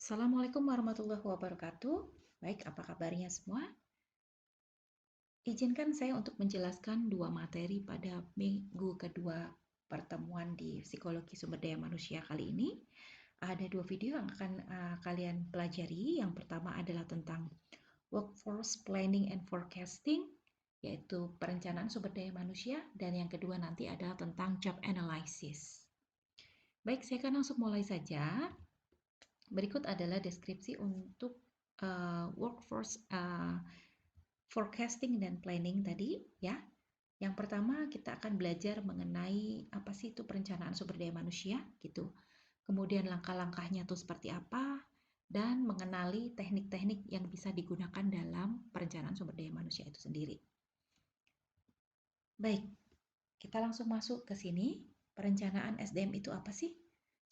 Assalamualaikum warahmatullahi wabarakatuh. Baik, apa kabarnya semua? Izinkan saya untuk menjelaskan dua materi pada minggu kedua pertemuan di Psikologi Sumber Daya Manusia kali ini. Ada dua video yang akan kalian pelajari. Yang pertama adalah tentang Workforce Planning and Forecasting, yaitu perencanaan sumber daya manusia, dan yang kedua nanti adalah tentang Job Analysis. Baik, saya akan langsung mulai saja. Berikut adalah deskripsi untuk workforce forecasting dan planning tadi ya. Yang pertama kita akan belajar mengenai apa sih itu perencanaan sumber daya manusia gitu. Kemudian langkah-langkahnya itu seperti apa dan mengenali teknik-teknik yang bisa digunakan dalam perencanaan sumber daya manusia itu sendiri. Baik, kita langsung masuk ke sini. Perencanaan SDM itu apa sih?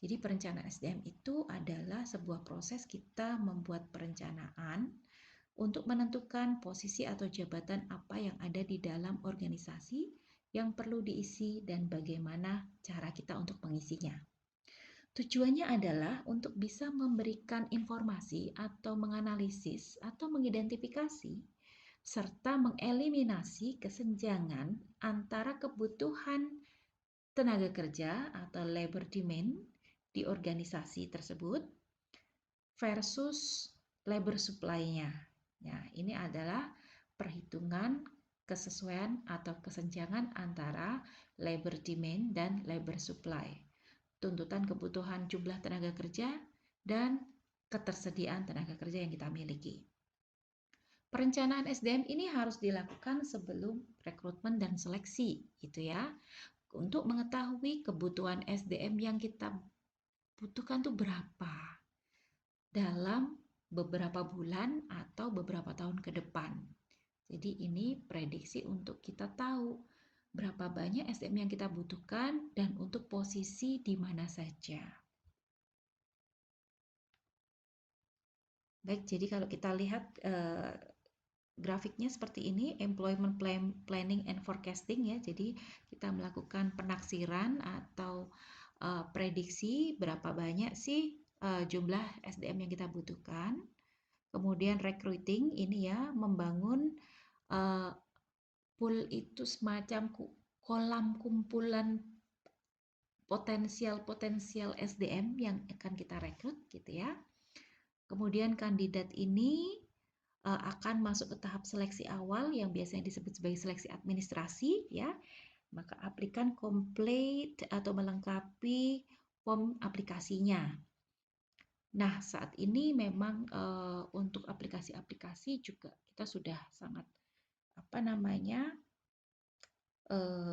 Jadi perencanaan SDM itu adalah sebuah proses kita membuat perencanaan untuk menentukan posisi atau jabatan apa yang ada di dalam organisasi yang perlu diisi dan bagaimana cara kita untuk mengisinya. Tujuannya adalah untuk bisa memberikan informasi atau menganalisis atau mengidentifikasi serta mengeliminasi kesenjangan antara kebutuhan tenaga kerja atau labor demand di organisasi tersebut versus labor supply-nya. Ya, ini adalah perhitungan kesesuaian atau kesenjangan antara labor demand dan labor supply. Tuntutan kebutuhan jumlah tenaga kerja dan ketersediaan tenaga kerja yang kita miliki. Perencanaan SDM ini harus dilakukan sebelum rekrutmen dan seleksi, gitu ya. Untuk mengetahui kebutuhan SDM yang kita butuhkan tuh berapa dalam beberapa bulan atau beberapa tahun ke depan. Jadi ini prediksi untuk kita tahu berapa banyak SDM yang kita butuhkan dan untuk posisi di mana saja. Baik, jadi kalau kita lihat grafiknya seperti ini, employment planning and forecasting ya. Jadi kita melakukan penaksiran atau prediksi berapa banyak sih jumlah SDM yang kita butuhkan. Kemudian recruiting ini ya, membangun pool itu semacam kolam kumpulan potensial SDM yang akan kita rekrut gitu ya. Kemudian kandidat ini akan masuk ke tahap seleksi awal yang biasanya disebut sebagai seleksi administrasi ya. Maka aplikan complete atau melengkapi form aplikasinya. Nah, saat ini memang untuk aplikasi-aplikasi juga kita sudah sangat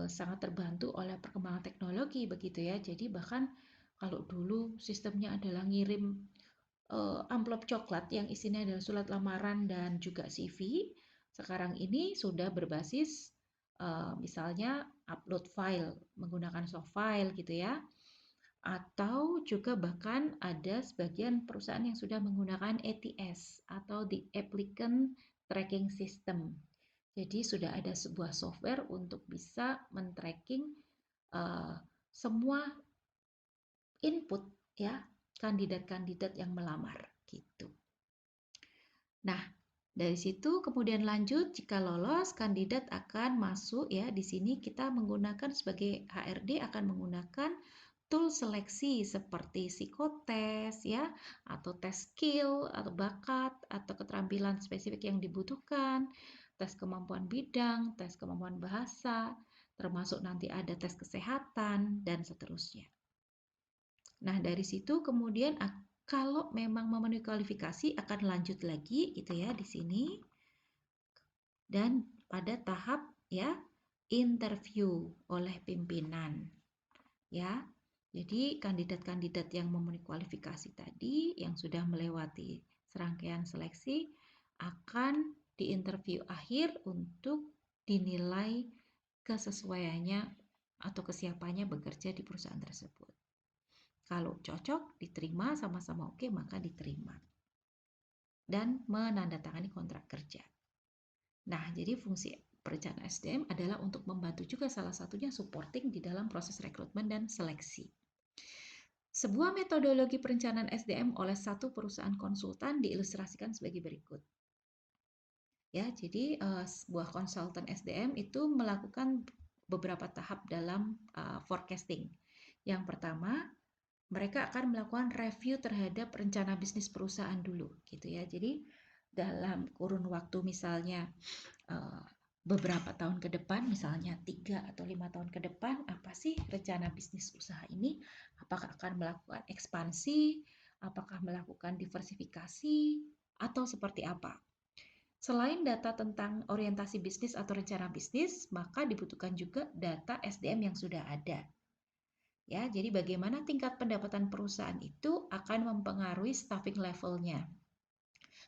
sangat terbantu oleh perkembangan teknologi begitu ya. Jadi bahkan kalau dulu sistemnya adalah ngirim amplop coklat yang isinya adalah surat lamaran dan juga CV, sekarang ini sudah berbasis misalnya upload file menggunakan soft file gitu ya. Atau juga bahkan ada sebagian perusahaan yang sudah menggunakan ATS atau the Applicant Tracking System. Jadi sudah ada sebuah software untuk bisa men-tracking semua input ya kandidat-kandidat yang melamar gitu. Nah, dari situ kemudian lanjut jika lolos kandidat akan masuk ya di sini kita menggunakan sebagai HRD akan menggunakan tool seleksi seperti psikotes ya atau tes skill atau bakat atau keterampilan spesifik yang dibutuhkan, tes kemampuan bidang, tes kemampuan bahasa, termasuk nanti ada tes kesehatan dan seterusnya. Nah, dari situ kemudian kalau memang memenuhi kualifikasi akan lanjut lagi gitu ya di sini. Dan pada tahap ya interview oleh pimpinan. Ya. Jadi kandidat-kandidat yang memenuhi kualifikasi tadi yang sudah melewati serangkaian seleksi akan diinterview akhir untuk dinilai kesesuaiannya atau kesiapannya bekerja di perusahaan tersebut. Kalau cocok, diterima, sama-sama oke, maka diterima. Dan menandatangani kontrak kerja. Nah, jadi fungsi perencanaan SDM adalah untuk membantu juga salah satunya supporting di dalam proses rekrutmen dan seleksi. Sebuah metodologi perencanaan SDM oleh satu perusahaan konsultan diilustrasikan sebagai berikut. Ya, jadi sebuah konsultan SDM itu melakukan beberapa tahap dalam forecasting. Yang pertama, mereka akan melakukan review terhadap rencana bisnis perusahaan dulu, gitu ya. Jadi dalam kurun waktu misalnya beberapa tahun ke depan, misalnya 3 atau 5 tahun ke depan, apa sih rencana bisnis usaha ini? Apakah akan melakukan ekspansi, apakah melakukan diversifikasi, atau seperti apa? Selain data tentang orientasi bisnis atau rencana bisnis, maka dibutuhkan juga data SDM yang sudah ada. Ya, jadi bagaimana tingkat pendapatan perusahaan itu akan mempengaruhi staffing levelnya.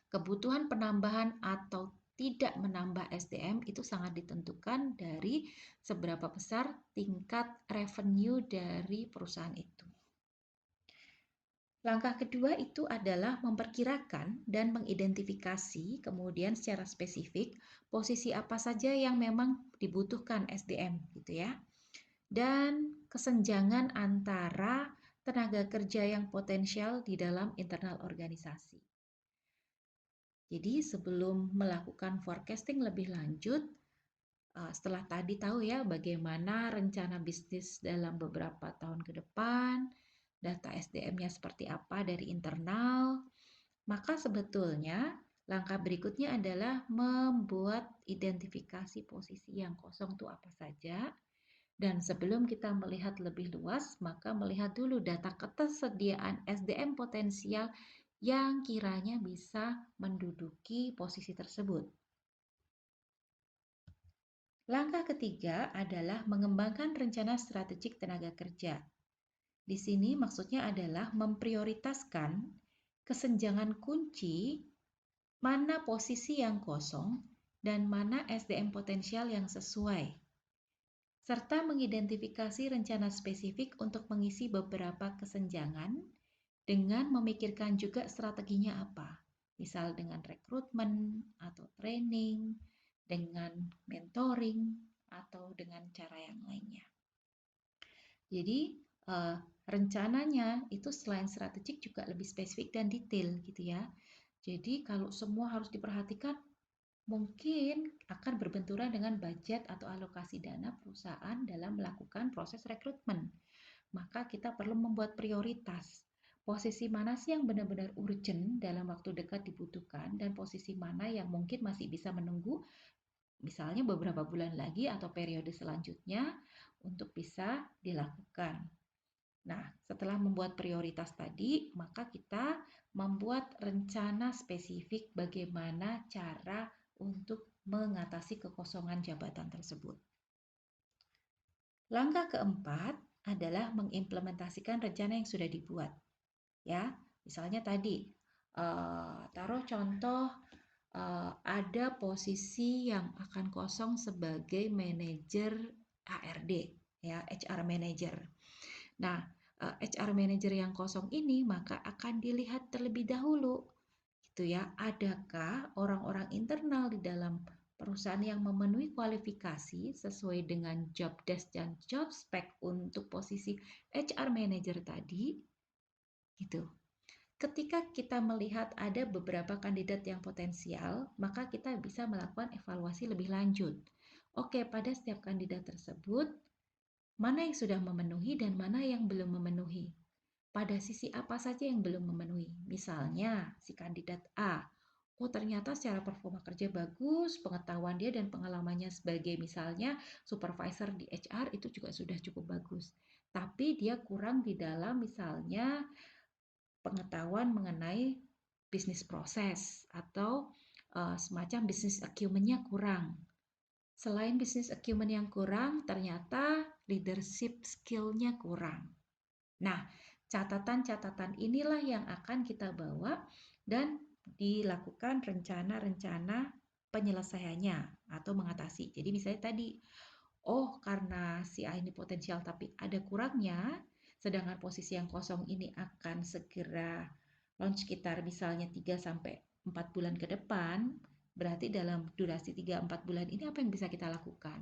Kebutuhan penambahan atau tidak menambah SDM itu sangat ditentukan dari seberapa besar tingkat revenue dari perusahaan itu. Langkah kedua itu adalah memperkirakan dan mengidentifikasi kemudian secara spesifik posisi apa saja yang memang dibutuhkan SDM gitu ya. Dan kesenjangan antara tenaga kerja yang potensial di dalam internal organisasi. Jadi sebelum melakukan forecasting lebih lanjut, setelah tadi tahu ya bagaimana rencana bisnis dalam beberapa tahun ke depan, data SDM-nya seperti apa dari internal, maka sebetulnya langkah berikutnya adalah membuat identifikasi posisi yang kosong itu apa saja. Dan sebelum kita melihat lebih luas, maka melihat dulu data ketersediaan SDM potensial yang kiranya bisa menduduki posisi tersebut. Langkah ketiga adalah mengembangkan rencana strategik tenaga kerja. Di sini maksudnya adalah memprioritaskan kesenjangan kunci mana posisi yang kosong dan mana SDM potensial yang sesuai, serta mengidentifikasi rencana spesifik untuk mengisi beberapa kesenjangan dengan memikirkan juga strateginya apa, misal dengan rekrutmen atau training, dengan mentoring, atau dengan cara yang lainnya. Jadi rencananya itu selain strategik juga lebih spesifik dan detail gitu ya. Jadi kalau semua harus diperhatikan, mungkin akan berbenturan dengan budget atau alokasi dana perusahaan dalam melakukan proses rekrutmen. Maka kita perlu membuat prioritas. Posisi mana sih yang benar-benar urgent dalam waktu dekat dibutuhkan dan posisi mana yang mungkin masih bisa menunggu misalnya beberapa bulan lagi atau periode selanjutnya untuk bisa dilakukan. Nah, setelah membuat prioritas tadi, maka kita membuat rencana spesifik bagaimana cara untuk mengatasi kekosongan jabatan tersebut. Langkah keempat adalah mengimplementasikan rencana yang sudah dibuat. Ya, misalnya tadi taruh contoh ada posisi yang akan kosong sebagai manajer HRD, ya HR manager. Nah, HR manager yang kosong ini maka akan dilihat terlebih dahulu, gitu ya. Adakah orang-orang internal di dalam perusahaan yang memenuhi kualifikasi sesuai dengan job desk dan job spec untuk posisi HR manager tadi, gitu. Ketika kita melihat ada beberapa kandidat yang potensial, maka kita bisa melakukan evaluasi lebih lanjut. Oke, pada setiap kandidat tersebut, mana yang sudah memenuhi dan mana yang belum memenuhi. Pada sisi apa saja yang belum memenuhi. Misalnya, si kandidat A, oh ternyata secara performa kerja bagus, pengetahuan dia dan pengalamannya sebagai misalnya supervisor di HR itu juga sudah cukup bagus. Tapi dia kurang di dalam misalnya pengetahuan mengenai bisnis proses atau semacam bisnis acumen-nya kurang. Selain bisnis acumen yang kurang, ternyata leadership skill-nya kurang. Nah, catatan-catatan inilah yang akan kita bawa dan dilakukan rencana-rencana penyelesaiannya atau mengatasi. Jadi misalnya tadi, oh karena si A ini potensial tapi ada kurangnya, sedangkan posisi yang kosong ini akan segera launch sekitar misalnya 3-4 bulan ke depan, berarti dalam durasi 3-4 bulan ini apa yang bisa kita lakukan?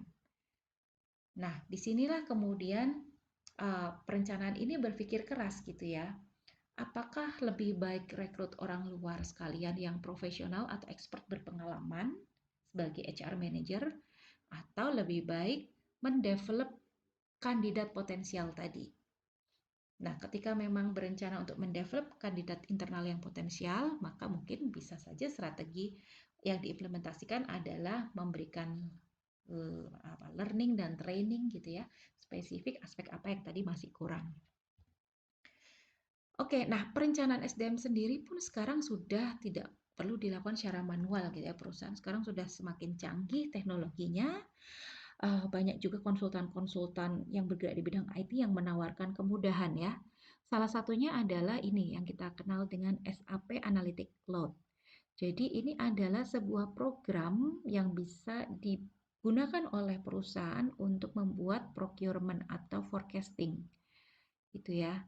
Nah, disinilah kemudian perencanaan ini berpikir keras gitu ya. Apakah lebih baik rekrut orang luar sekalian yang profesional atau expert berpengalaman sebagai HR manager, atau lebih baik mendevelop kandidat potensial tadi? Nah, ketika memang berencana untuk mendevelop kandidat internal yang potensial, maka mungkin bisa saja strategi yang diimplementasikan adalah memberikan learning dan training gitu ya, spesifik aspek apa yang tadi masih kurang. Oke, nah perencanaan SDM sendiri pun sekarang sudah tidak perlu dilakukan secara manual gitu ya, perusahaan sekarang sudah semakin canggih teknologinya. Banyak juga konsultan-konsultan yang bergerak di bidang IT yang menawarkan kemudahan ya. Salah satunya adalah ini yang kita kenal dengan SAP Analytic Cloud. Jadi ini adalah sebuah program yang bisa digunakan oleh perusahaan untuk membuat procurement atau forecasting. Gitu ya.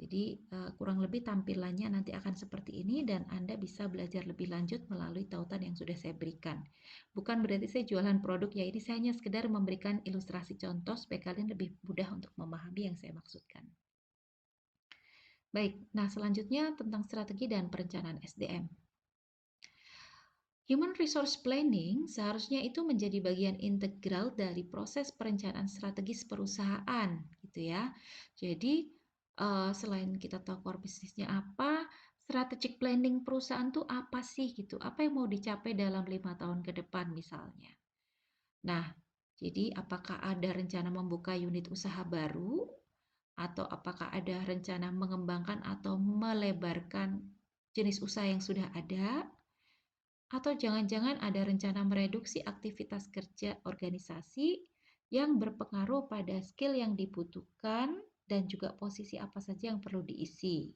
Jadi kurang lebih tampilannya nanti akan seperti ini dan Anda bisa belajar lebih lanjut melalui tautan yang sudah saya berikan. Bukan berarti saya jualan produk ya, ini saya hanya sekedar memberikan ilustrasi contoh supaya kalian lebih mudah untuk memahami yang saya maksudkan. Baik, nah selanjutnya tentang strategi dan perencanaan SDM. Human Resource Planning seharusnya itu menjadi bagian integral dari proses perencanaan strategis perusahaan, gitu ya. Jadi selain kita tahu core bisnisnya apa, strategic planning perusahaan tuh apa sih gitu? Apa yang mau dicapai dalam 5 tahun ke depan misalnya? Nah, jadi apakah ada rencana membuka unit usaha baru? Atau apakah ada rencana mengembangkan atau melebarkan jenis usaha yang sudah ada? Atau jangan-jangan ada rencana mereduksi aktivitas kerja organisasi yang berpengaruh pada skill yang dibutuhkan dan juga posisi apa saja yang perlu diisi.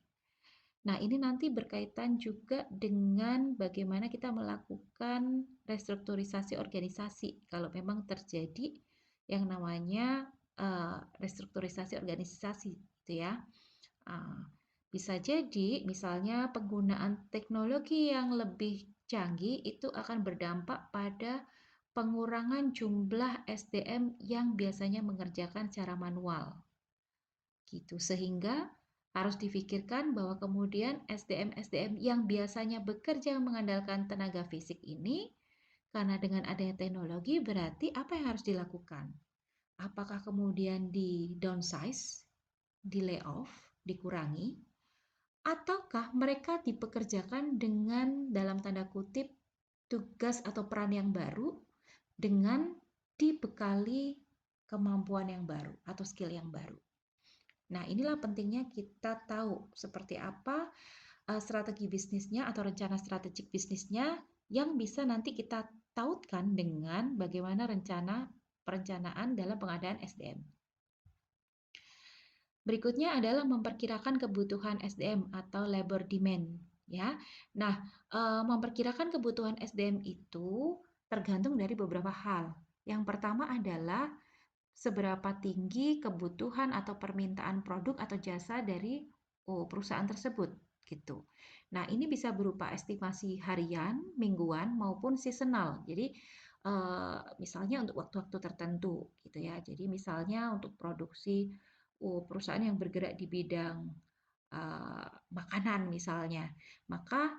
Nah, ini nanti berkaitan juga dengan bagaimana kita melakukan restrukturisasi organisasi kalau memang terjadi yang namanya restrukturisasi organisasi gitu ya. Bisa jadi misalnya penggunaan teknologi yang lebih canggih itu akan berdampak pada pengurangan jumlah SDM yang biasanya mengerjakan secara manual. Gitu. Sehingga harus difikirkan bahwa kemudian SDM-SDM yang biasanya bekerja mengandalkan tenaga fisik ini, karena dengan adanya teknologi berarti apa yang harus dilakukan? Apakah kemudian di downsize, di layoff, dikurangi, ataukah mereka dipekerjakan dengan dalam tanda kutip tugas atau peran yang baru dengan dibekali kemampuan yang baru atau skill yang baru. Nah, inilah pentingnya kita tahu seperti apa strategi bisnisnya atau rencana strategik bisnisnya yang bisa nanti kita tautkan dengan bagaimana perencanaan dalam pengadaan SDM. Berikutnya adalah memperkirakan kebutuhan SDM atau labor demand ya. Nah, memperkirakan kebutuhan SDM itu tergantung dari beberapa hal. Yang pertama adalah seberapa tinggi kebutuhan atau permintaan produk atau jasa dari perusahaan tersebut gitu. Nah, ini bisa berupa estimasi harian, mingguan maupun seasonal. Jadi misalnya untuk waktu-waktu tertentu gitu ya. Jadi misalnya untuk produksi perusahaan yang bergerak di bidang makanan misalnya, maka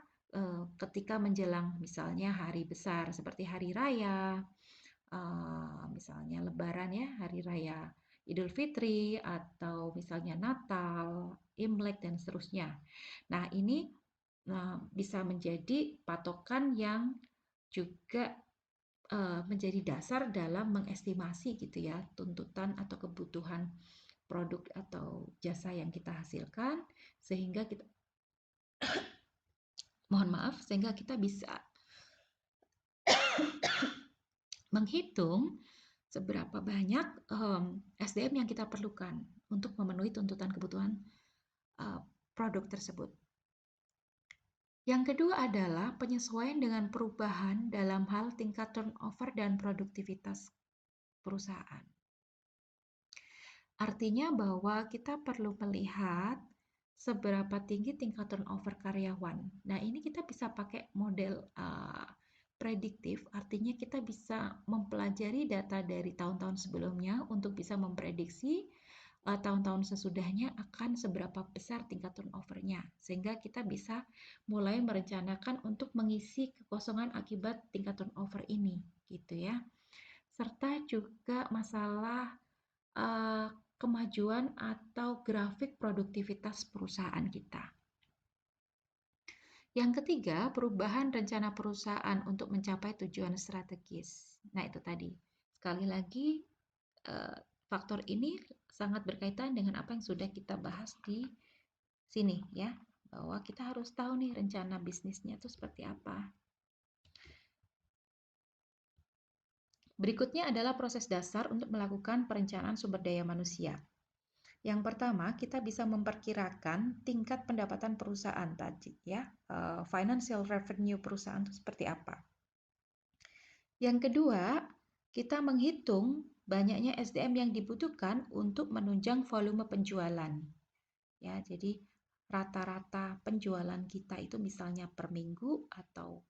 ketika menjelang misalnya hari besar seperti hari raya, misalnya Lebaran ya, hari raya Idul Fitri atau misalnya Natal, Imlek dan seterusnya. Nah, ini bisa menjadi patokan yang juga menjadi dasar dalam mengestimasi gitu ya tuntutan atau kebutuhan produk atau jasa yang kita hasilkan sehingga kita sehingga kita bisa menghitung seberapa banyak SDM yang kita perlukan untuk memenuhi tuntutan kebutuhan produk tersebut. Yang kedua adalah penyesuaian dengan perubahan dalam hal tingkat turnover dan produktivitas perusahaan. Artinya bahwa kita perlu melihat seberapa tinggi tingkat turnover karyawan. Nah, ini kita bisa pakai model prediktif, artinya kita bisa mempelajari data dari tahun-tahun sebelumnya untuk bisa memprediksi tahun-tahun sesudahnya akan seberapa besar tingkat turnover-nya, sehingga kita bisa mulai merencanakan untuk mengisi kekosongan akibat tingkat turnover ini, gitu ya. Serta juga masalah kemajuan atau grafik produktivitas perusahaan kita. Yang ketiga, perubahan rencana perusahaan untuk mencapai tujuan strategis. Nah, itu tadi. Sekali lagi, faktor ini sangat berkaitan dengan apa yang sudah kita bahas di sini ya, bahwa kita harus tahu nih rencana bisnisnya itu seperti apa. Berikutnya adalah proses dasar untuk melakukan perencanaan sumber daya manusia. Yang pertama, kita bisa memperkirakan tingkat pendapatan perusahaan tadi ya, financial revenue perusahaan itu seperti apa. Yang kedua, kita menghitung banyaknya SDM yang dibutuhkan untuk menunjang volume penjualan. Ya, jadi rata-rata penjualan kita itu misalnya per minggu atau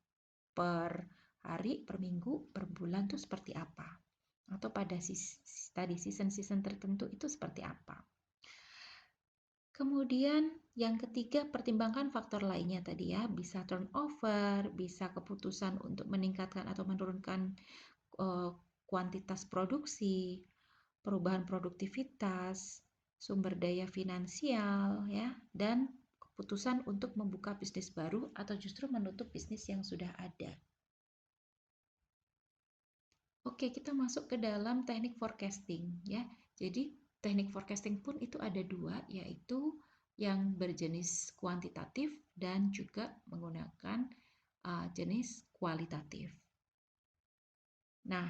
per hari, per minggu, per bulan itu seperti apa? Atau pada tadi season-season tertentu itu seperti apa? Kemudian yang ketiga, pertimbangkan faktor lainnya tadi ya, bisa turnover, bisa keputusan untuk meningkatkan atau menurunkan kuantitas produksi, perubahan produktivitas, sumber daya finansial ya, dan keputusan untuk membuka bisnis baru atau justru menutup bisnis yang sudah ada. Oke, kita masuk ke dalam teknik forecasting ya. Jadi teknik forecasting pun itu ada dua, yaitu yang berjenis kuantitatif dan juga menggunakan jenis kualitatif. Nah,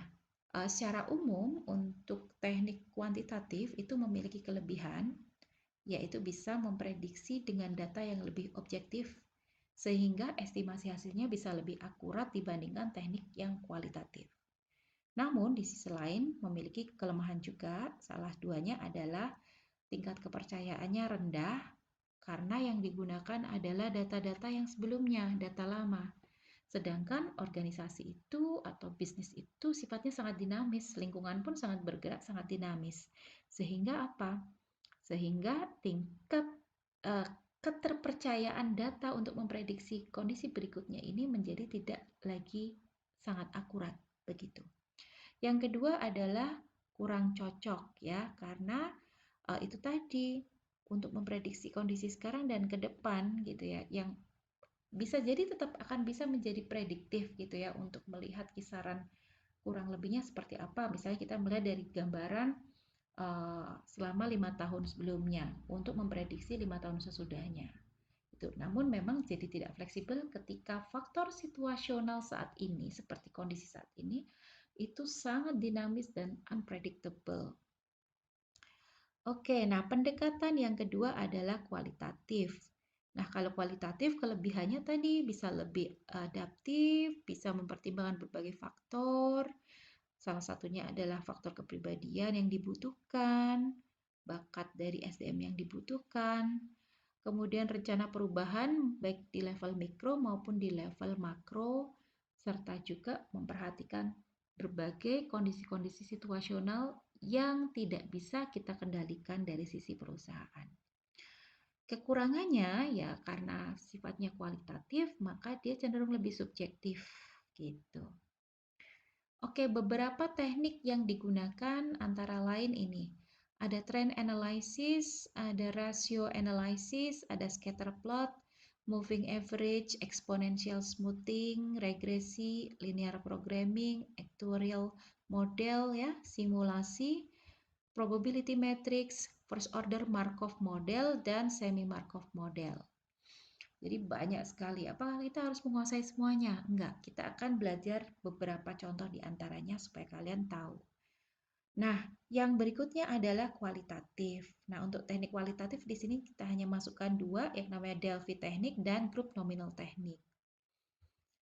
secara umum untuk teknik kuantitatif itu memiliki kelebihan, yaitu bisa memprediksi dengan data yang lebih objektif, sehingga estimasi hasilnya bisa lebih akurat dibandingkan teknik yang kualitatif. Namun, di sisi lain memiliki kelemahan juga, salah duanya adalah tingkat kepercayaannya rendah, karena yang digunakan adalah data-data yang sebelumnya, data lama. Sedangkan organisasi itu atau bisnis itu sifatnya sangat dinamis, lingkungan pun sangat bergerak, sangat dinamis. Sehingga apa? Sehingga tingkat keterpercayaan data untuk memprediksi kondisi berikutnya ini menjadi tidak lagi sangat akurat begitu. Yang kedua adalah kurang cocok ya, karena itu tadi untuk memprediksi kondisi sekarang dan ke depan gitu ya, yang bisa jadi tetap akan bisa menjadi prediktif gitu ya untuk melihat kisaran kurang lebihnya seperti apa. Misalnya kita melihat dari gambaran selama 5 tahun sebelumnya untuk memprediksi 5 tahun sesudahnya. Itu. Namun memang jadi tidak fleksibel ketika faktor situasional saat ini seperti kondisi saat ini itu sangat dinamis dan unpredictable. Oke, nah pendekatan yang kedua adalah kualitatif. Nah, kalau kualitatif kelebihannya tadi bisa lebih adaptif, bisa mempertimbangkan berbagai faktor. Salah satunya adalah faktor kepribadian yang dibutuhkan, bakat dari SDM yang dibutuhkan, kemudian rencana perubahan baik di level mikro maupun di level makro, serta juga memperhatikan berbagai kondisi-kondisi situasional yang tidak bisa kita kendalikan dari sisi perusahaan. Kekurangannya ya karena sifatnya kualitatif, maka dia cenderung lebih subjektif gitu. Oke, beberapa teknik yang digunakan antara lain ini. Ada trend analysis, ada ratio analysis, ada scatter plot, moving average, exponential smoothing, regresi, linear programming, actuarial model ya, simulasi, probability matrix, first order Markov model, dan semi Markov model. Jadi banyak sekali. Apakah kita harus menguasai semuanya? Enggak, kita akan belajar beberapa contoh di antaranya supaya kalian tahu. Nah, yang berikutnya adalah kualitatif. Nah, untuk teknik kualitatif di sini kita hanya masukkan dua, yang namanya Delphi teknik dan grup nominal teknik.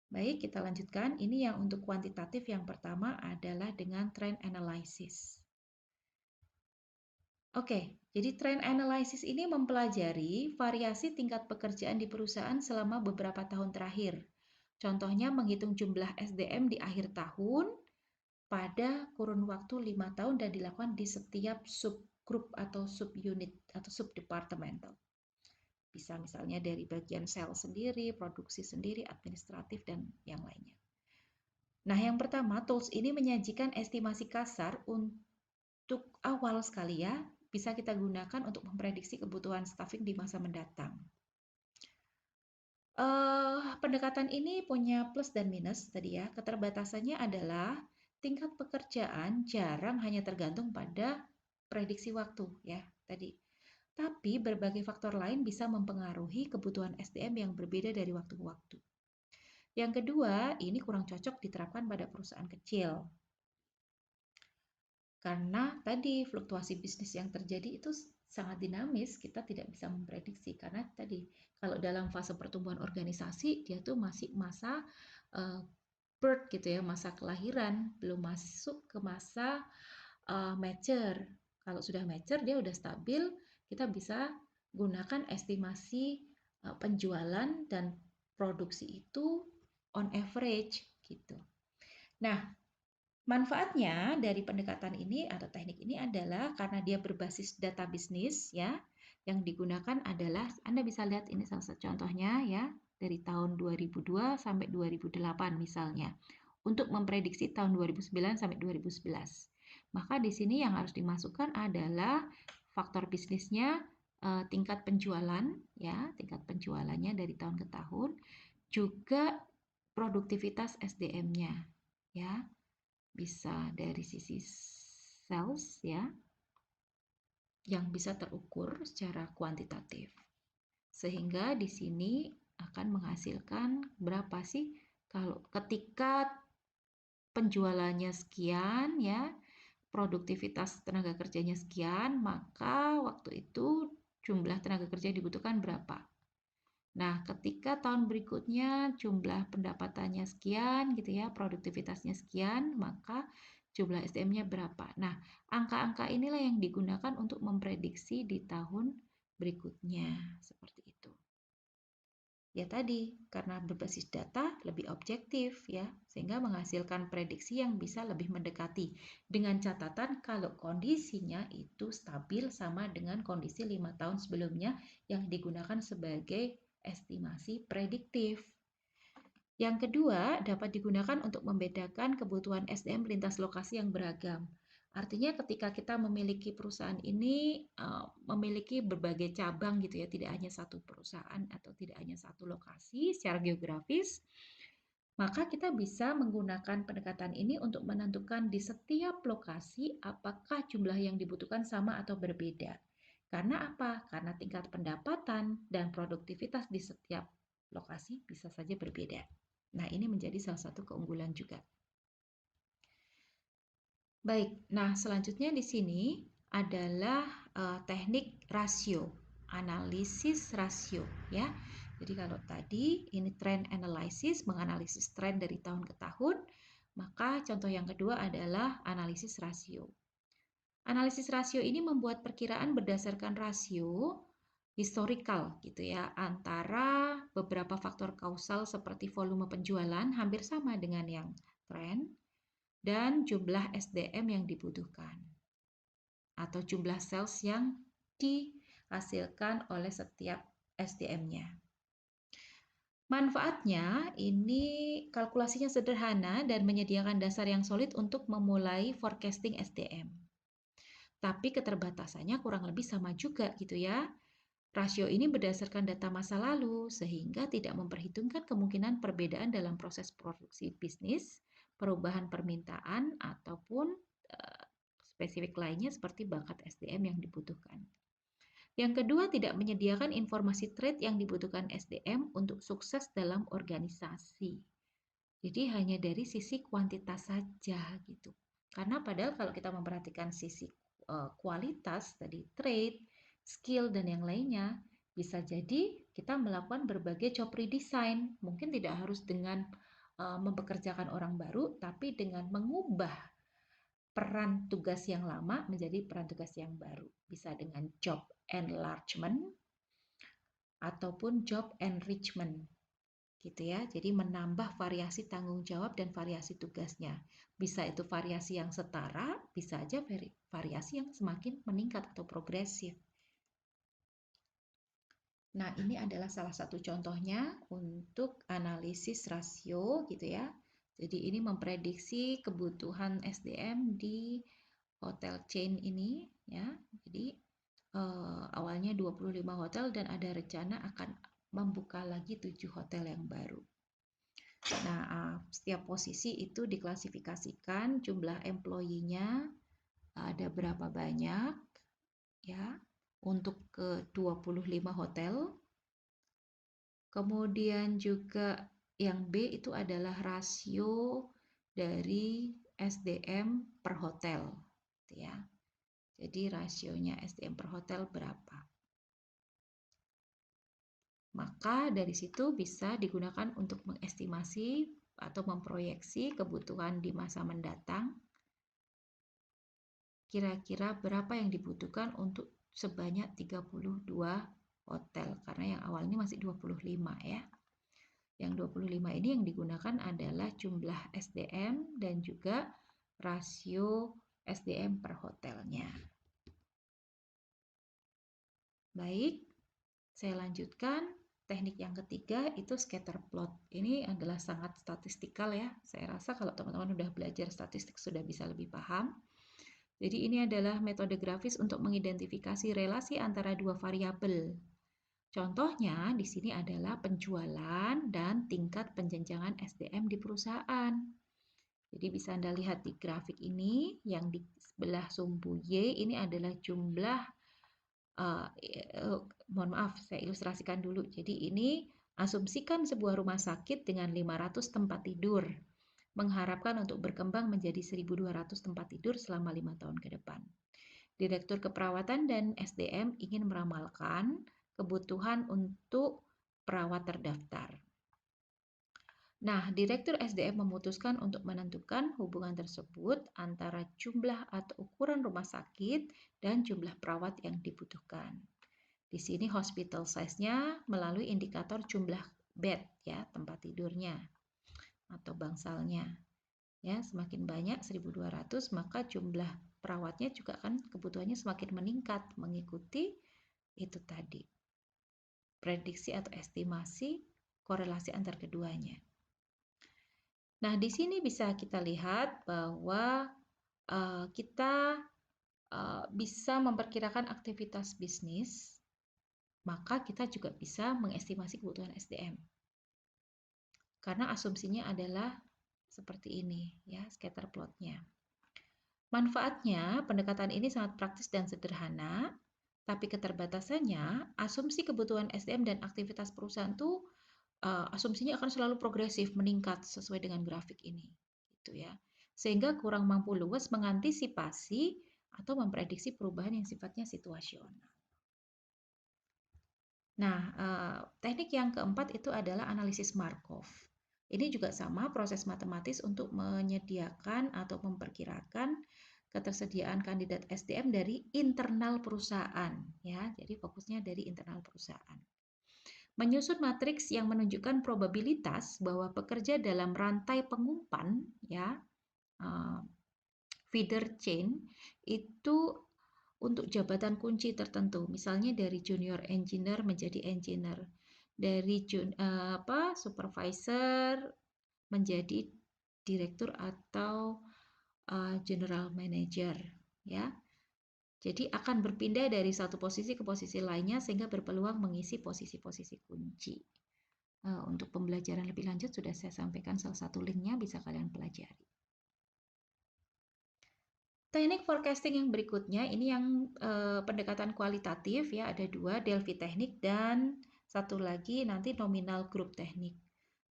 Baik, kita lanjutkan. Ini yang untuk kuantitatif yang pertama adalah dengan trend analysis. Oke, jadi trend analysis ini mempelajari variasi tingkat pekerjaan di perusahaan selama beberapa tahun terakhir. Contohnya menghitung jumlah SDM di akhir tahun pada kurun waktu 5 tahun dan dilakukan di setiap subgroup subgroup atau subunit atau subdepartemental. Bisa misalnya dari bagian sales sendiri, produksi sendiri, administratif, dan yang lainnya. Nah, yang pertama, tools ini menyajikan estimasi kasar untuk awal sekali ya, bisa kita gunakan untuk memprediksi kebutuhan staffing di masa mendatang. Pendekatan ini punya plus dan minus tadi ya. Keterbatasannya adalah tingkat pekerjaan jarang hanya tergantung pada prediksi waktu ya tadi. Tapi berbagai faktor lain bisa mempengaruhi kebutuhan SDM yang berbeda dari waktu ke waktu. Yang kedua, ini kurang cocok diterapkan pada perusahaan kecil. Karena tadi fluktuasi bisnis yang terjadi itu sangat dinamis, kita tidak bisa memprediksi. Karena tadi kalau dalam fase pertumbuhan organisasi, dia tuh masih masa birth gitu ya, masa kelahiran, belum masuk ke masa mature. Kalau sudah mature, dia udah stabil, kita bisa gunakan estimasi penjualan dan produksi itu on average gitu. Nah, manfaatnya dari pendekatan ini atau teknik ini adalah karena dia berbasis data bisnis ya, yang digunakan adalah Anda bisa lihat ini salah satu contohnya ya, dari tahun 2002 sampai 2008 misalnya. Untuk memprediksi tahun 2009 sampai 2011. Maka di sini yang harus dimasukkan adalah faktor bisnisnya, tingkat penjualan ya, tingkat penjualannya dari tahun ke tahun, juga produktivitas SDM-nya ya. Bisa dari sisi sales ya, yang bisa terukur secara kuantitatif. Sehingga di sini akan menghasilkan berapa sih kalau ketika penjualannya sekian ya, produktivitas tenaga kerjanya sekian, maka waktu itu jumlah tenaga kerja yang dibutuhkan berapa. Nah, ketika tahun berikutnya jumlah pendapatannya sekian gitu ya, produktivitasnya sekian, maka jumlah SDM-nya berapa. Nah, angka-angka inilah yang digunakan untuk memprediksi di tahun berikutnya, seperti itu. Ya tadi, karena berbasis data lebih objektif ya, sehingga menghasilkan prediksi yang bisa lebih mendekati. Dengan catatan kalau kondisinya itu stabil sama dengan kondisi 5 tahun sebelumnya yang digunakan sebagai estimasi prediktif. Yang kedua, dapat digunakan untuk membedakan kebutuhan SDM lintas lokasi yang beragam. Artinya ketika kita memiliki perusahaan ini memiliki berbagai cabang gitu ya, tidak hanya satu perusahaan atau tidak hanya satu lokasi secara geografis, maka kita bisa menggunakan pendekatan ini untuk menentukan di setiap lokasi apakah jumlah yang dibutuhkan sama atau berbeda. Karena apa? Karena tingkat pendapatan dan produktivitas di setiap lokasi bisa saja berbeda. Nah, ini menjadi salah satu keunggulan juga. Baik, nah selanjutnya di sini adalah teknik rasio, analisis rasio ya. Jadi kalau tadi ini trend analysis, menganalisis tren dari tahun ke tahun, maka contoh yang kedua adalah analisis rasio. Analisis rasio ini membuat perkiraan berdasarkan rasio historical gitu ya, antara beberapa faktor kausal seperti volume penjualan hampir sama dengan yang tren, dan jumlah SDM yang dibutuhkan atau jumlah sales yang dihasilkan oleh setiap SDM-nya. Manfaatnya ini kalkulasinya sederhana dan menyediakan dasar yang solid untuk memulai forecasting SDM. Tapi keterbatasannya kurang lebih sama juga gitu ya. Rasio ini berdasarkan data masa lalu sehingga tidak memperhitungkan kemungkinan perbedaan dalam proses produksi bisnis, perubahan permintaan, ataupun spesifik lainnya seperti bakat SDM yang dibutuhkan. Yang kedua, tidak menyediakan informasi trait yang dibutuhkan SDM untuk sukses dalam organisasi. Jadi hanya dari sisi kuantitas saja gitu. Karena padahal kalau kita memperhatikan sisi kualitas tadi trait, skill dan yang lainnya, bisa jadi kita melakukan berbagai job redesign. Mungkin tidak harus dengan mempekerjakan orang baru, tapi dengan mengubah peran tugas yang lama menjadi peran tugas yang baru. Bisa dengan job enlargement ataupun job enrichment. gitu ya. Jadi menambah variasi tanggung jawab dan variasi tugasnya. Bisa itu variasi yang setara, bisa aja variasi yang semakin meningkat atau progresif. Nah, ini adalah salah satu contohnya untuk analisis rasio gitu ya. Jadi ini memprediksi kebutuhan SDM di hotel chain ini ya. Jadi awalnya 25 hotel dan ada rencana akan membuka lagi 7 hotel yang baru. Nah, setiap posisi itu diklasifikasikan jumlah employee-nya ada berapa banyak ya untuk ke 25 hotel. Kemudian juga yang B itu adalah rasio dari SDM per hotel ya. Jadi rasionya SDM per hotel berapa? Maka dari situ bisa digunakan untuk mengestimasi atau memproyeksi kebutuhan di masa mendatang. Kira-kira berapa yang dibutuhkan untuk sebanyak 32 hotel, karena yang awal ini masih 25 ya. Yang 25 ini yang digunakan adalah jumlah SDM dan juga rasio SDM per hotelnya. Baik, saya lanjutkan. Teknik yang ketiga itu scatter plot. Ini adalah sangat statistikal ya. Saya rasa kalau teman-teman sudah belajar statistik sudah bisa lebih paham. Jadi ini adalah metode grafis untuk mengidentifikasi relasi antara dua variabel. Contohnya di sini adalah penjualan dan tingkat penjenjangan SDM di perusahaan. Jadi bisa Anda lihat di grafik ini, yang di sebelah sumbu Y ini adalah jumlah, mohon maaf saya ilustrasikan dulu. Jadi ini asumsikan sebuah rumah sakit dengan 500 tempat tidur, mengharapkan untuk berkembang menjadi 1.200 tempat tidur selama 5 tahun ke depan. Direktur Keperawatan dan SDM ingin meramalkan kebutuhan untuk perawat terdaftar. Nah, Direktur SDM memutuskan untuk menentukan hubungan tersebut antara jumlah atau ukuran rumah sakit dan jumlah perawat yang dibutuhkan. Di sini hospital size-nya melalui indikator jumlah bed ya, tempat tidurnya atau bangsalnya. Ya, semakin banyak 1.200 maka jumlah perawatnya juga kan kebutuhannya semakin meningkat mengikuti itu tadi. Prediksi atau estimasi korelasi antar keduanya. Nah, di sini bisa kita lihat bahwa kita bisa memperkirakan aktivitas bisnis, maka kita juga bisa mengestimasi kebutuhan SDM. Karena asumsinya adalah seperti ini ya, scatter plotnya. Manfaatnya, pendekatan ini sangat praktis dan sederhana, tapi keterbatasannya, asumsi kebutuhan SDM dan aktivitas perusahaan itu asumsinya akan selalu progresif, meningkat sesuai dengan grafik ini, gitu ya. Sehingga kurang mampu luas mengantisipasi atau memprediksi perubahan yang sifatnya situasional. Nah, teknik yang keempat itu adalah analisis Markov. Ini juga sama proses matematis untuk menyediakan atau memperkirakan ketersediaan kandidat SDM dari internal perusahaan, ya. Jadi fokusnya dari internal perusahaan. Menyusun matriks yang menunjukkan probabilitas bahwa pekerja dalam rantai pengumpan, ya, feeder chain itu untuk jabatan kunci tertentu, misalnya dari junior engineer menjadi engineer, dari supervisor menjadi direktur atau general manager, ya. Jadi akan berpindah dari satu posisi ke posisi lainnya sehingga berpeluang mengisi posisi-posisi kunci. Untuk pembelajaran lebih lanjut sudah saya sampaikan salah satu linknya, bisa kalian pelajari. Teknik forecasting yang berikutnya ini yang pendekatan kualitatif ya, ada dua, Delphi teknik dan satu lagi nanti nominal group teknik.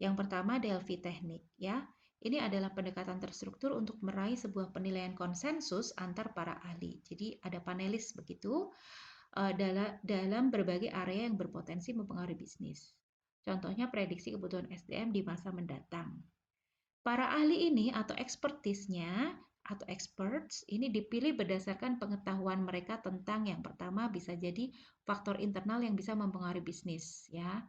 Yang pertama Delphi teknik ya. Ini adalah pendekatan terstruktur untuk meraih sebuah penilaian konsensus antar para ahli. Jadi ada panelis begitu dalam berbagai area yang berpotensi mempengaruhi bisnis. Contohnya prediksi kebutuhan SDM di masa mendatang. Para ahli ini atau expertise-nya atau experts ini dipilih berdasarkan pengetahuan mereka tentang yang pertama bisa jadi faktor internal yang bisa mempengaruhi bisnis ya.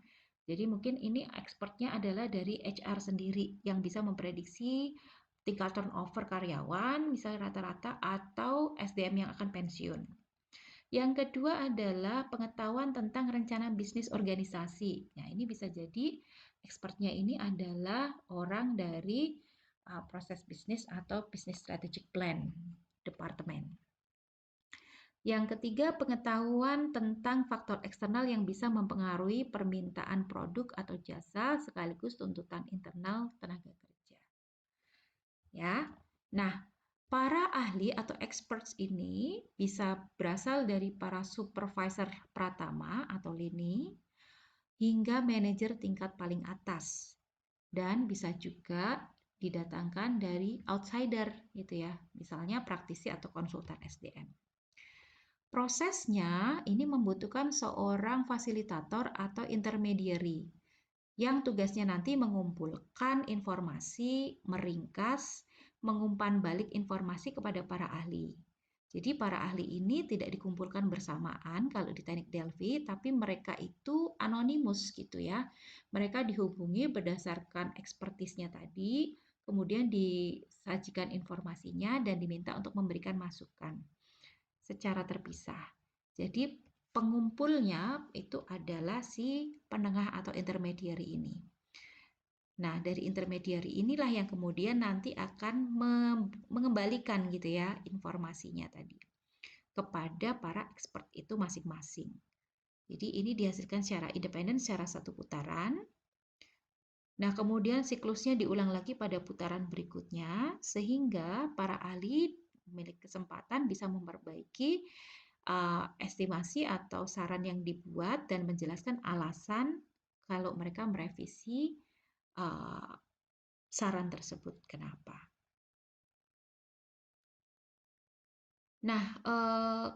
Jadi mungkin ini expertnya adalah dari HR sendiri yang bisa memprediksi tingkat turnover karyawan, misalnya rata-rata, atau SDM yang akan pensiun. Yang kedua adalah pengetahuan tentang rencana bisnis organisasi. Nah, ini bisa jadi expertnya ini adalah orang dari proses bisnis atau business strategic plan departemen. Yang ketiga, pengetahuan tentang faktor eksternal yang bisa mempengaruhi permintaan produk atau jasa sekaligus tuntutan internal tenaga kerja. Ya. Nah, para ahli atau experts ini bisa berasal dari para supervisor pratama atau lini hingga manajer tingkat paling atas. Dan bisa juga didatangkan dari outsider gitu ya, misalnya praktisi atau konsultan SDM. Prosesnya ini membutuhkan seorang fasilitator atau intermediary yang tugasnya nanti mengumpulkan informasi, meringkas, mengumpan balik informasi kepada para ahli. Jadi para ahli ini tidak dikumpulkan bersamaan kalau di teknik Delphi, tapi mereka itu anonimus gitu ya. Mereka dihubungi berdasarkan ekspertisnya tadi, kemudian disajikan informasinya dan diminta untuk memberikan masukan secara terpisah. Jadi pengumpulnya itu adalah si penengah atau intermediary ini. Nah, dari intermediary inilah yang kemudian nanti akan mengembalikan gitu ya informasinya tadi kepada para expert itu masing-masing. Jadi ini dihasilkan secara independen secara satu putaran. Nah, kemudian siklusnya diulang lagi pada putaran berikutnya sehingga para ahli memiliki kesempatan bisa memperbaiki estimasi atau saran yang dibuat dan menjelaskan alasan kalau mereka merevisi saran tersebut kenapa. Nah,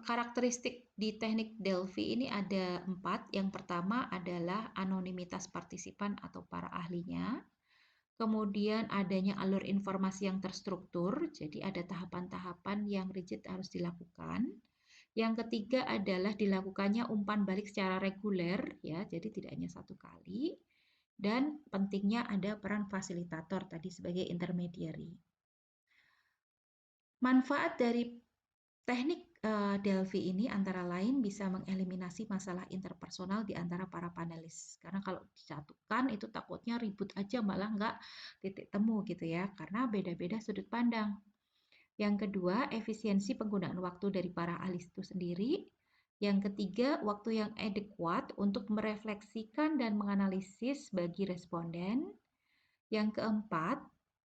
karakteristik di teknik Delphi ini ada 4. Yang pertama adalah anonimitas partisipan atau para ahlinya. Kemudian adanya alur informasi yang terstruktur, jadi ada tahapan-tahapan yang rigid harus dilakukan. Yang ketiga adalah dilakukannya umpan balik secara reguler, ya, jadi tidak hanya satu kali. Dan pentingnya ada peran fasilitator tadi sebagai intermediary. Manfaat dari teknik Delphi ini antara lain bisa mengeliminasi masalah interpersonal di antara para panelis. Karena kalau disatukan itu takutnya ribut aja malah nggak titik temu gitu ya, karena beda-beda sudut pandang. Yang kedua, efisiensi penggunaan waktu dari para ahli itu sendiri. Yang ketiga, waktu yang adekuat untuk merefleksikan dan menganalisis bagi responden. Yang keempat,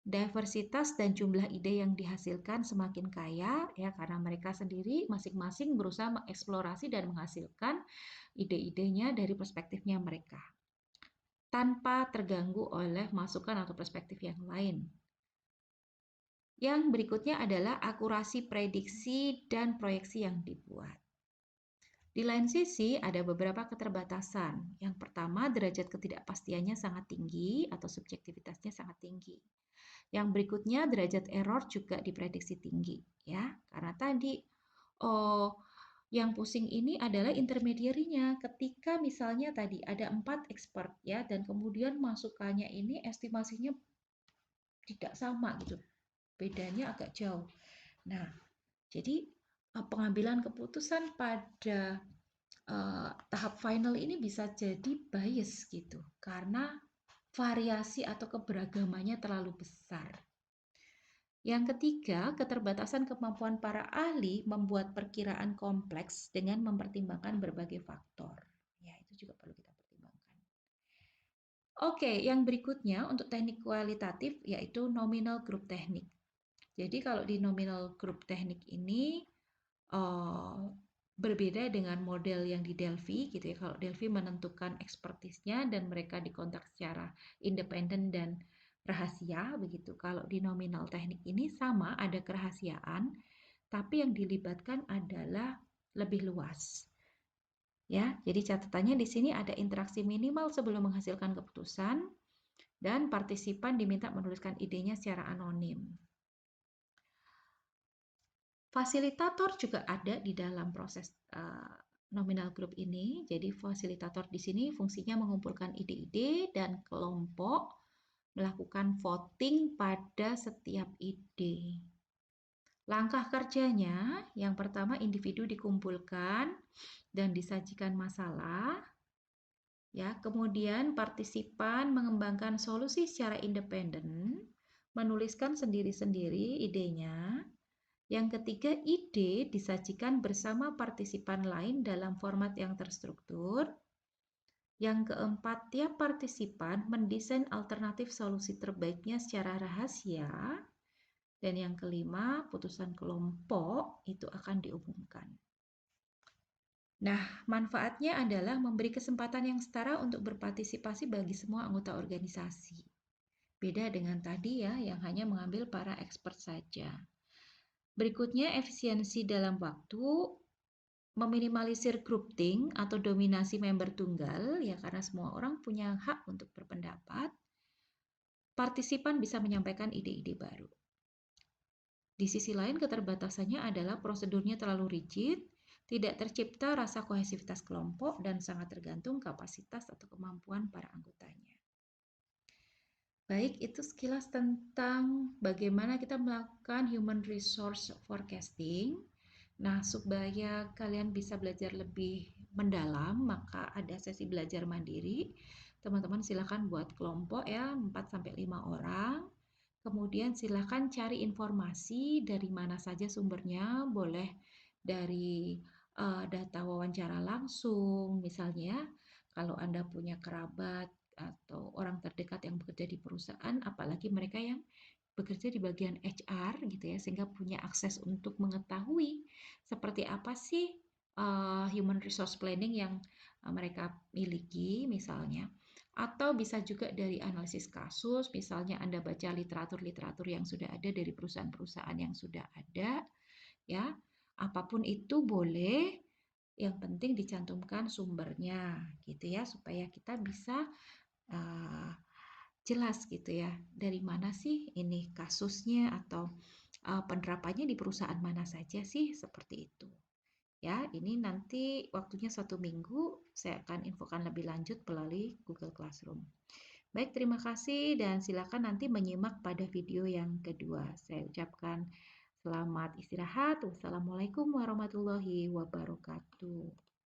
diversitas dan jumlah ide yang dihasilkan semakin kaya ya karena mereka sendiri masing-masing berusaha mengeksplorasi dan menghasilkan ide-idenya dari perspektifnya mereka tanpa terganggu oleh masukan atau perspektif yang lain. Yang berikutnya adalah akurasi prediksi dan proyeksi yang dibuat. Di lain sisi, ada beberapa keterbatasan. Yang pertama, derajat ketidakpastiannya sangat tinggi atau subjektivitasnya sangat tinggi. Yang berikutnya, derajat error juga diprediksi tinggi, ya, karena tadi yang pusing ini adalah intermediary-nya. Ketika misalnya tadi ada 4 expert, ya, dan kemudian masukannya ini estimasinya tidak sama gitu, bedanya agak jauh. Nah, jadi pengambilan keputusan pada tahap final ini bisa jadi bias gitu karena variasi atau keberagamannya terlalu besar. Yang ketiga, keterbatasan kemampuan para ahli membuat perkiraan kompleks dengan mempertimbangkan berbagai faktor. Ya, itu juga perlu kita pertimbangkan. Oke, yang berikutnya untuk teknik kualitatif yaitu nominal group teknik. Jadi kalau di nominal group teknik ini berbeda dengan model yang di Delphi gitu ya. Kalau Delphi menentukan ekspertisnya dan mereka dikontak secara independen dan rahasia begitu. Kalau di nominal teknik ini sama ada kerahasiaan, tapi yang dilibatkan adalah lebih luas. Ya, jadi catatannya di sini ada interaksi minimal sebelum menghasilkan keputusan dan partisipan diminta menuliskan idenya secara anonim. Fasilitator juga ada di dalam proses nominal group ini. Jadi fasilitator di sini fungsinya mengumpulkan ide-ide dan kelompok melakukan voting pada setiap ide. Langkah kerjanya, yang pertama individu dikumpulkan dan disajikan masalah. Ya, kemudian partisipan mengembangkan solusi secara independen, menuliskan sendiri-sendiri idenya. Yang ketiga, ide disajikan bersama partisipan lain dalam format yang terstruktur. Yang keempat, tiap partisipan mendesain alternatif solusi terbaiknya secara rahasia. Dan yang kelima, putusan kelompok itu akan diumumkan. Nah, manfaatnya adalah memberi kesempatan yang setara untuk berpartisipasi bagi semua anggota organisasi. Beda dengan tadi ya, yang hanya mengambil para expert saja. Berikutnya, efisiensi dalam waktu, meminimalisir groupthink atau dominasi member tunggal, ya karena semua orang punya hak untuk berpendapat. Partisipan bisa menyampaikan ide-ide baru. Di sisi lain, keterbatasannya adalah prosedurnya terlalu rigid, tidak tercipta rasa kohesivitas kelompok, dan sangat tergantung kapasitas atau kemampuan para anggotanya. Baik, itu sekilas tentang bagaimana kita melakukan human resource forecasting. Nah, supaya kalian bisa belajar lebih mendalam, maka ada sesi belajar mandiri. Teman-teman silakan buat kelompok ya, 4-5 orang. Kemudian silakan cari informasi dari mana saja sumbernya, boleh dari data wawancara langsung, misalnya kalau Anda punya kerabat atau orang terdekat yang bekerja di perusahaan, apalagi mereka yang bekerja di bagian HR gitu ya, sehingga punya akses untuk mengetahui seperti apa sih human resource planning yang mereka miliki misalnya. Atau bisa juga dari analisis kasus, misalnya Anda baca literatur-literatur yang sudah ada dari perusahaan-perusahaan yang sudah ada, ya. Apapun itu boleh, yang penting dicantumkan sumbernya gitu ya, supaya kita bisa uh, jelas gitu ya, dari mana sih ini kasusnya atau penerapannya di perusahaan mana saja sih, seperti itu. Ya, ini nanti waktunya 1 minggu, saya akan infokan lebih lanjut melalui Google Classroom. Baik, terima kasih dan silakan nanti menyimak pada video yang kedua. Saya ucapkan selamat istirahat. Wassalamualaikum warahmatullahi wabarakatuh.